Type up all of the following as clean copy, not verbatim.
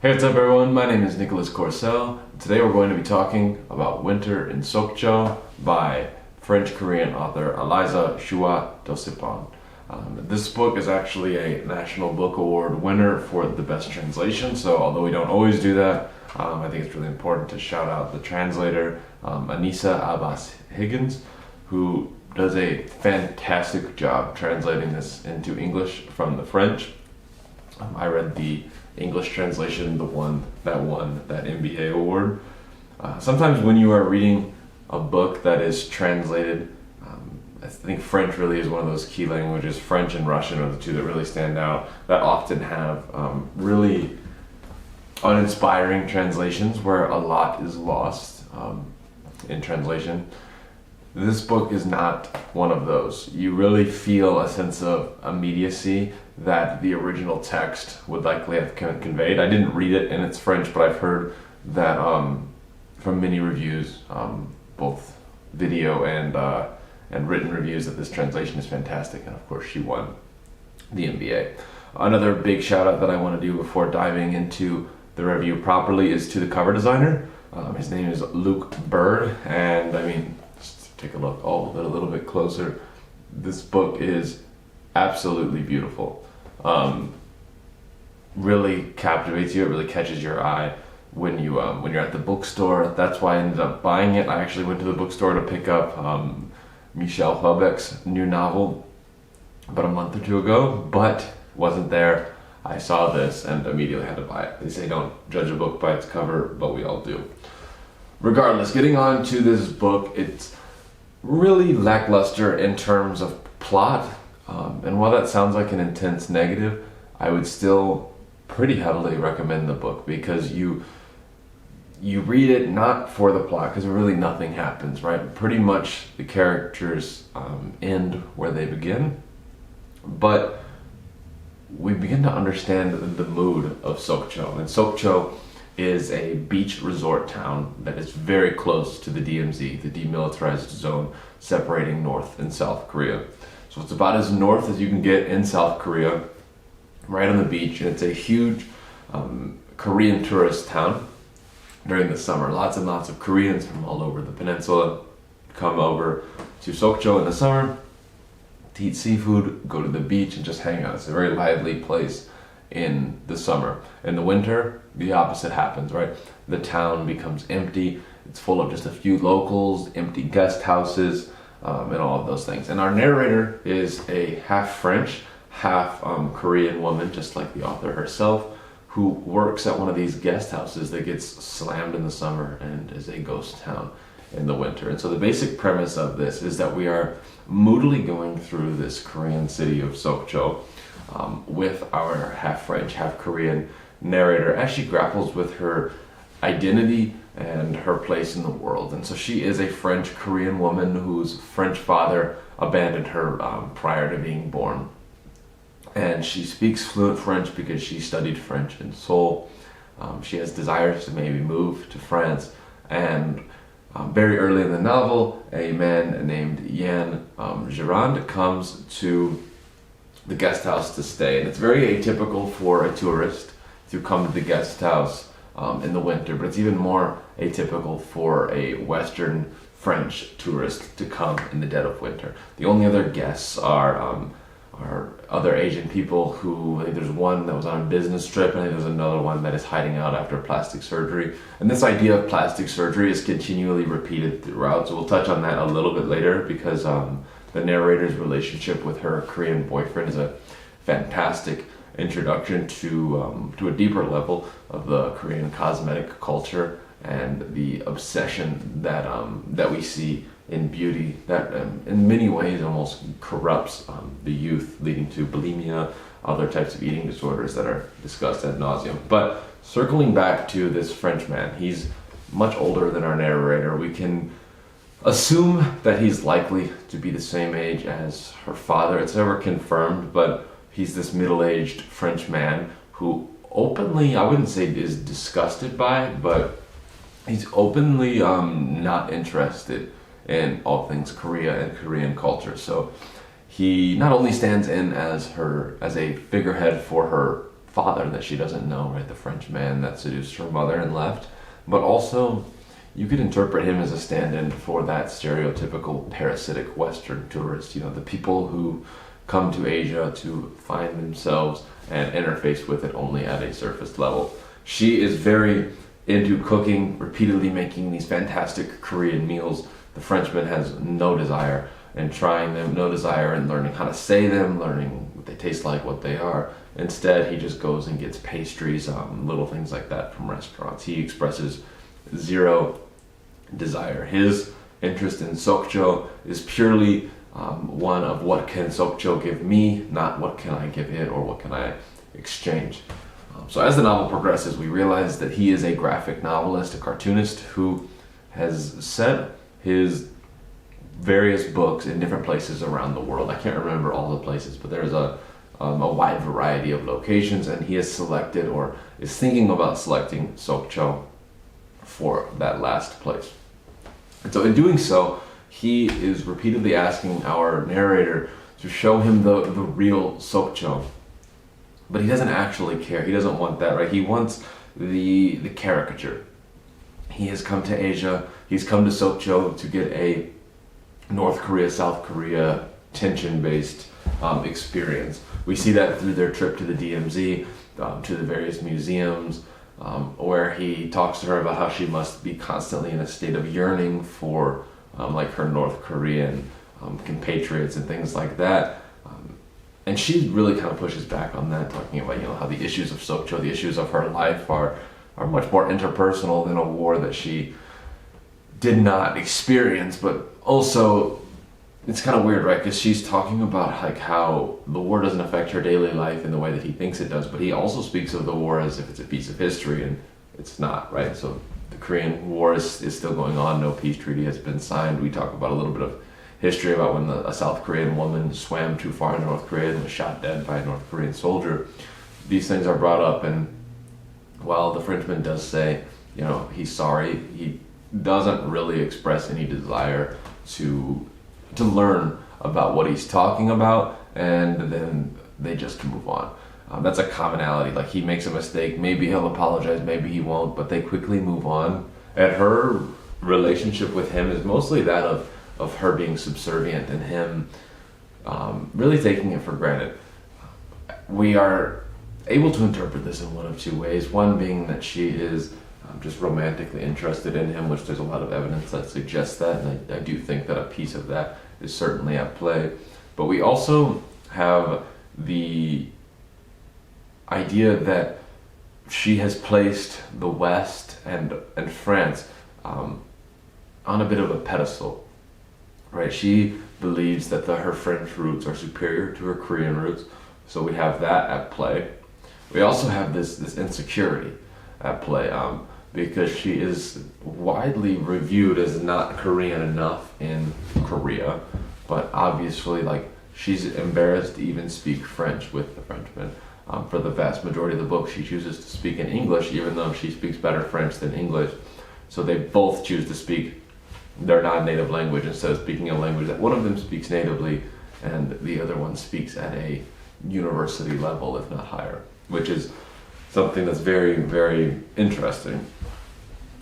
Hey, what's up everyone? My name is Nicholas Corcel. Today we're going to be talking about Winter in Sokcho by French-Korean author Elisa Shua Dusapin. This book is actually a National Book Award winner for the best translation, so although we don't always do that, I think it's really important to shout out the translator, Anissa Abbas-Higgins, who does a fantastic job translating this into English from the French. I read the English translation, the one that won that MBA award. Sometimes when you are reading a book that is translated, I think French really is one of those key languages. French and Russian are the two that really stand out, that often have really uninspiring translations where a lot is lost in translation. This book is not one of those. You really feel a sense of immediacy that the original text would likely have conveyed. I didn't read it in its French, but I've heard that from many reviews, both video and written reviews, that this translation is fantastic, and of course she won the MBA. Another big shout out that I want to do before diving into the review properly is to the cover designer. His name is Luke Bird, and I mean, just take a look a little bit closer. This book is absolutely beautiful. Really captivates you. It really catches your eye when you're at the bookstore. That's why I ended up buying it. I actually went to the bookstore to pick up Michel Houellebecq's new novel about a month or two ago, but wasn't there. I saw this and immediately had to buy it. They say don't judge a book by its cover, but we all do. Regardless, getting on to this book, it's really lackluster in terms of plot. And while that sounds like an intense negative, I would still pretty heavily recommend the book, because you read it not for the plot, because really nothing happens, right? Pretty much the characters end where they begin, but we begin to understand the mood of Sokcho. And Sokcho is a beach resort town that is very close to the DMZ, the Demilitarized Zone, separating North and South Korea. So it's about as north as you can get in South Korea, right on the beach, and it's a huge Korean tourist town during the summer. Lots and lots of Koreans from all over the peninsula come over to Sokcho in the summer to eat seafood, go to the beach, and just hang out. It's a very lively place in the summer. In the winter, the opposite happens, right? The town becomes empty. It's full of just a few locals, empty guest houses, and all of those things. And our narrator is a half French, half Korean woman, just like the author herself, who works at one of these guest houses that gets slammed in the summer and is a ghost town in the winter. And so the basic premise of this is that we are moodily going through this Korean city of Sokcho with our half French, half Korean narrator as she grapples with her identity and her place in the world. And so she is a French-Korean woman whose French father abandoned her prior to being born. And she speaks fluent French because she studied French in Seoul. She has desires to maybe move to France. And very early in the novel, a man named Yann Girand comes to the guest house to stay. And it's very atypical for a tourist to come to the guest house in the winter, but it's even more atypical for a Western French tourist to come in the dead of winter. The only other guests are other Asian people who, I think there's one that was on a business trip, and I think there's another one that is hiding out after plastic surgery. And this idea of plastic surgery is continually repeated throughout, so we'll touch on that a little bit later, because the narrator's relationship with her Korean boyfriend is a fantastic introduction to a deeper level of the Korean cosmetic culture and the obsession that we see in beauty that in many ways almost corrupts the youth, leading to bulimia, other types of eating disorders that are discussed ad nauseum. But circling back to this French man, he's much older than our narrator. We can assume that he's likely to be the same age as her father. It's never confirmed, but he's this middle-aged French man who openly, I wouldn't say is disgusted by, but he's openly not interested in all things Korea and Korean culture. So he not only stands in as a figurehead for her father that she doesn't know, right? The French man that seduced her mother and left. But also, you could interpret him as a stand-in for that stereotypical parasitic Western tourist, the people who come to Asia to find themselves and interface with it only at a surface level. She is very into cooking, repeatedly making these fantastic Korean meals. The Frenchman has no desire in trying them, no desire in learning how to say them, learning what they taste like, what they are. Instead, he just goes and gets pastries, little things like that from restaurants. He expresses zero desire. His interest in Sokcho is purely one of what can Sokcho give me, not what can I give it or what can I exchange. So as the novel progresses, we realize that he is a graphic novelist, a cartoonist who has set his various books in different places around the world. I can't remember all the places, but there's a wide variety of locations, and he has selected or is thinking about selecting Sokcho for that last place. And so in doing so, he is repeatedly asking our narrator to show him the real Sokcho. But he doesn't actually care. He doesn't want that, right? He wants the caricature. He has come to Asia. He's come to Sokcho to get a North Korea, South Korea tension-based experience. We see that through their trip to the DMZ, to the various museums, where he talks to her about how she must be constantly in a state of yearning for like her North Korean compatriots and things like that. And she really kind of pushes back on that, talking about how the issues of Sokcho, the issues of her life are much more interpersonal than a war that she did not experience. But also, it's kind of weird, right? Because she's talking about like how the war doesn't affect her daily life in the way that he thinks it does, but he also speaks of the war as if it's a piece of history, and it's not, right? So the Korean War is still going on. No peace treaty has been signed. We talk about a little bit of history about when a South Korean woman swam too far in North Korea and was shot dead by a North Korean soldier. These things are brought up, and while the Frenchman does say, he's sorry, he doesn't really express any desire to learn about what he's talking about, and then they just move on. That's a commonality. Like, he makes a mistake, maybe he'll apologize, maybe he won't, but they quickly move on. And her relationship with him is mostly that of her being subservient and him really taking it for granted. We are able to interpret this in one of two ways. One being that she is just romantically interested in him, which there's a lot of evidence that suggests that, and I do think that a piece of that is certainly at play. But we also have the idea that she has placed the West and France on a bit of a pedestal. Right, she believes that her French roots are superior to her Korean roots, so we have that at play. We also have this insecurity at play, because she is widely reviewed as not Korean enough in Korea, but obviously, like, she's embarrassed to even speak French with the Frenchman. For the vast majority of the book, she chooses to speak in English, even though she speaks better French than English. So they both choose to speak their non-native language instead of speaking a language that one of them speaks natively and the other one speaks at a university level, if not higher, which is something that's very, very interesting.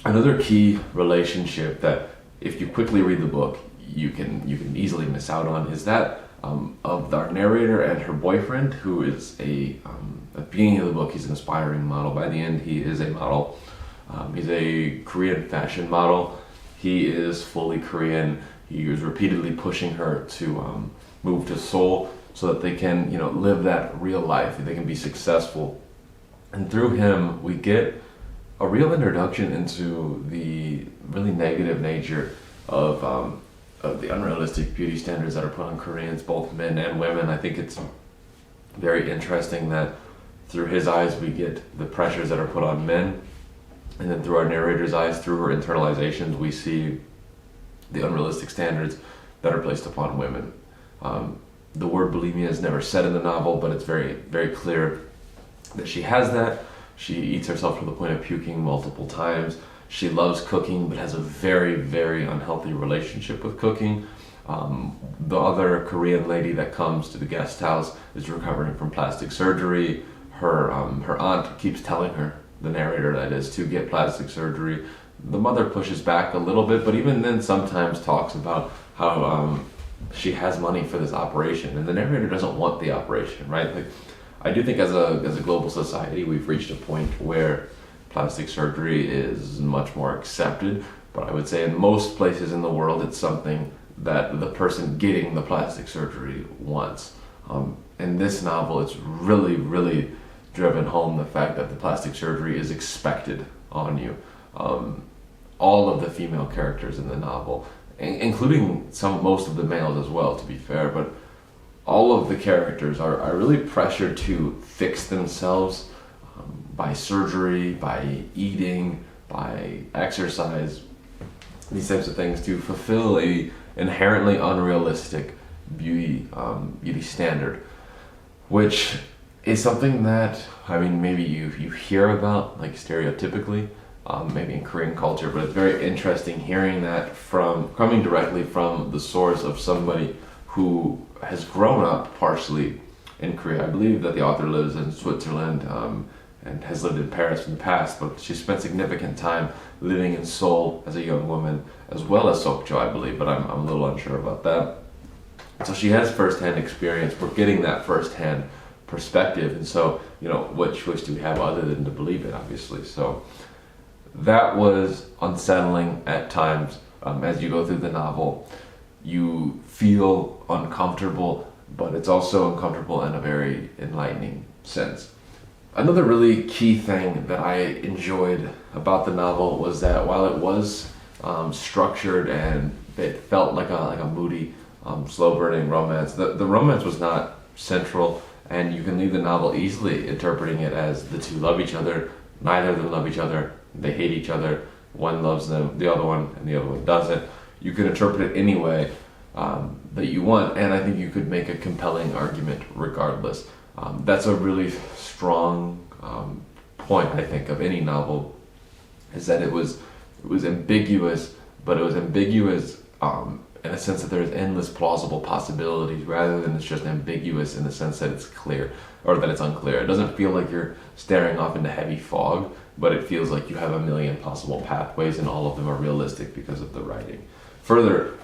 Another key relationship that, if you quickly read the book, you can easily miss out on is that of our narrator and her boyfriend, who is at the beginning of the book, he's an aspiring model. By the end, he is a model. He's a Korean fashion model. He is fully Korean. He is repeatedly pushing her to move to Seoul so that they can, live that real life. They can be successful. And through him, we get a real introduction into the really negative nature of the unrealistic beauty standards that are put on Koreans, both men and women. I think it's very interesting that through his eyes, we get the pressures that are put on men. And then through our narrator's eyes, through her internalizations, we see the unrealistic standards that are placed upon women. The word bulimia is never said in the novel, but it's very, very clear that she has that. She eats herself to the point of puking multiple times. She loves cooking, but has a very, very unhealthy relationship with cooking. The other Korean lady that comes to the guest house is recovering from plastic surgery. her aunt keeps telling her, the narrator that is, to get plastic surgery. The mother pushes back a little bit, but even then sometimes talks about how she has money for this operation, and the narrator doesn't want the operation, right? Like, I do think as a global society, we've reached a point where plastic surgery is much more accepted, but I would say in most places in the world, it's something that the person getting the plastic surgery wants. In this novel, it's really, really driven home the fact that the plastic surgery is expected on you. All of the female characters in the novel, including most of the males as well, to be fair, but all of the characters are really pressured to fix themselves by surgery, by eating, by exercise, these types of things, to fulfill a inherently unrealistic beauty standard, which is something that, I mean, maybe you hear about, like, stereotypically, maybe in Korean culture, but it's very interesting hearing that coming directly from the source of somebody who has grown up partially in Korea. I believe that the author lives in Switzerland and has lived in Paris in the past, but she spent significant time living in Seoul as a young woman, as well as Sokcho, I believe, but I'm a little unsure about that. So she has first-hand experience. We're getting that first-hand perspective, and so, what choice do we have other than to believe it, obviously? So that was unsettling at times. As you go through the novel, you feel uncomfortable, but it's also uncomfortable in a very enlightening sense. Another really key thing that I enjoyed about the novel was that while it was structured and it felt like a moody, slow-burning romance, the romance was not central, and you can leave the novel easily interpreting it as the two love each other, neither of them love each other, they hate each other, one loves the other one, and the other one doesn't. You can interpret it any way that you want, and I think you could make a compelling argument regardless. That's a really strong point, I think, of any novel, is that it was ambiguous, but it was ambiguous in a sense that there's endless plausible possibilities, rather than it's just ambiguous in the sense that it's clear, or that it's unclear. It doesn't feel like you're staring off into heavy fog, but it feels like you have a million possible pathways, and all of them are realistic because of the writing. Further,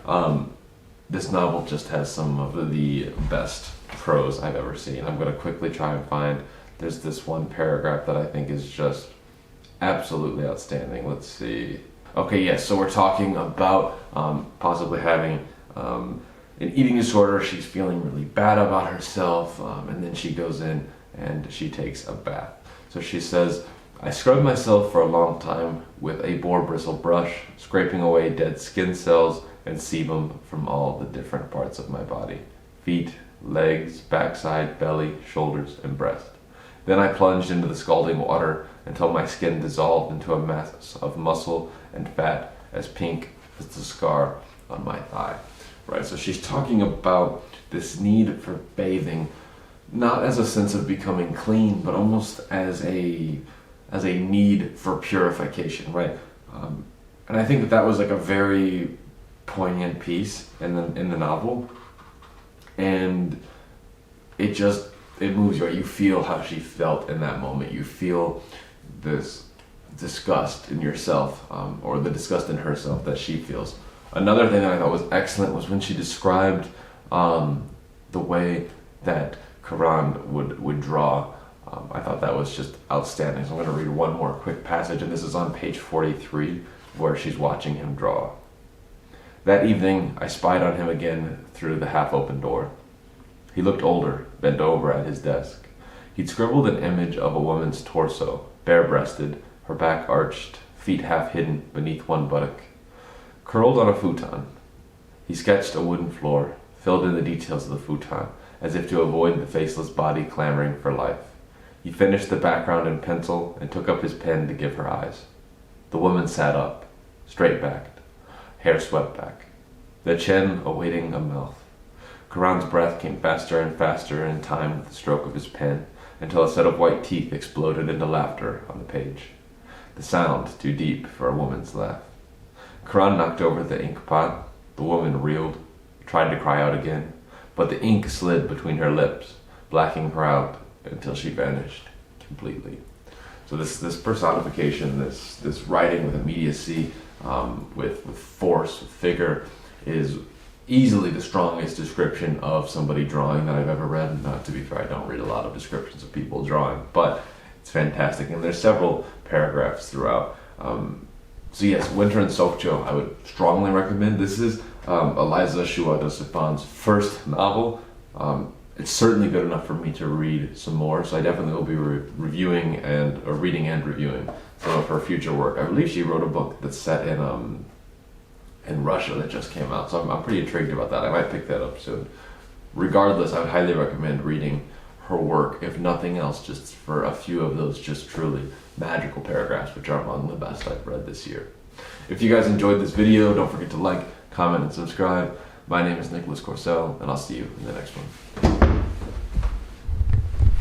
this novel just has some of the best prose I've ever seen. I'm going to quickly try and find, there's this one paragraph that I think is just absolutely outstanding. Let's see. Okay, yes, so we're talking about possibly having an eating disorder. She's feeling really bad about herself, and then she goes in and she takes a bath. So she says, I scrubbed myself for a long time with a boar bristle brush, scraping away dead skin cells and sebum from all the different parts of my body. Feet, legs, backside, belly, shoulders, and breast. Then I plunged into the scalding water until my skin dissolved into a mass of muscle and fat as pink as the scar on my thigh. Right, so she's talking about this need for bathing, not as a sense of becoming clean, but almost as a need for purification, right? And I think that was like a very poignant piece in the novel, and it moves you. Right? You feel how she felt in that moment. You feel this disgust in yourself, or the disgust in herself that she feels. Another thing that I thought was excellent was when she described the way that Karan would draw. I thought that was just outstanding. So I'm going to read one more quick passage, and this is on page 43, where she's watching him draw. That evening, I spied on him again through the half-open door. He looked older, bent over at his desk. He'd scribbled an image of a woman's torso, bare-breasted, her back arched, feet half hidden beneath one buttock. Curled on a futon, he sketched a wooden floor, filled in the details of the futon, as if to avoid the faceless body clamoring for life. He finished the background in pencil and took up his pen to give her eyes. The woman sat up, straight-backed, hair swept back, the chin awaiting a mouth. Karan's breath came faster and faster in time with the stroke of his pen, until a set of white teeth exploded into laughter on the page. The sound too deep for a woman's laugh. Karan knocked over the ink pot. The woman reeled, tried to cry out again, but the ink slid between her lips, blacking her out until she vanished. completely. So this personification, this writing with immediacy, with force, with vigor, is easily the strongest description of somebody drawing that I've ever read. To be fair, I don't read a lot of descriptions of people drawing, but it's fantastic, and there's several paragraphs throughout. So yes, Winter in Sokcho, I would strongly recommend. This is Elisa Shua Dusapin's first novel. It's certainly good enough for me to read some more, so I definitely will be reading and reviewing some of her future work. I believe she wrote a book that's set in Russia that just came out, so I'm pretty intrigued about that. I might pick that up soon. Regardless, I would highly recommend reading her work, if nothing else, just for a few of those just truly magical paragraphs, which are among the best I've read this year. If you guys enjoyed this video, don't forget to like, comment, and subscribe. My name is Nicholas Corcel, and I'll see you in the next one.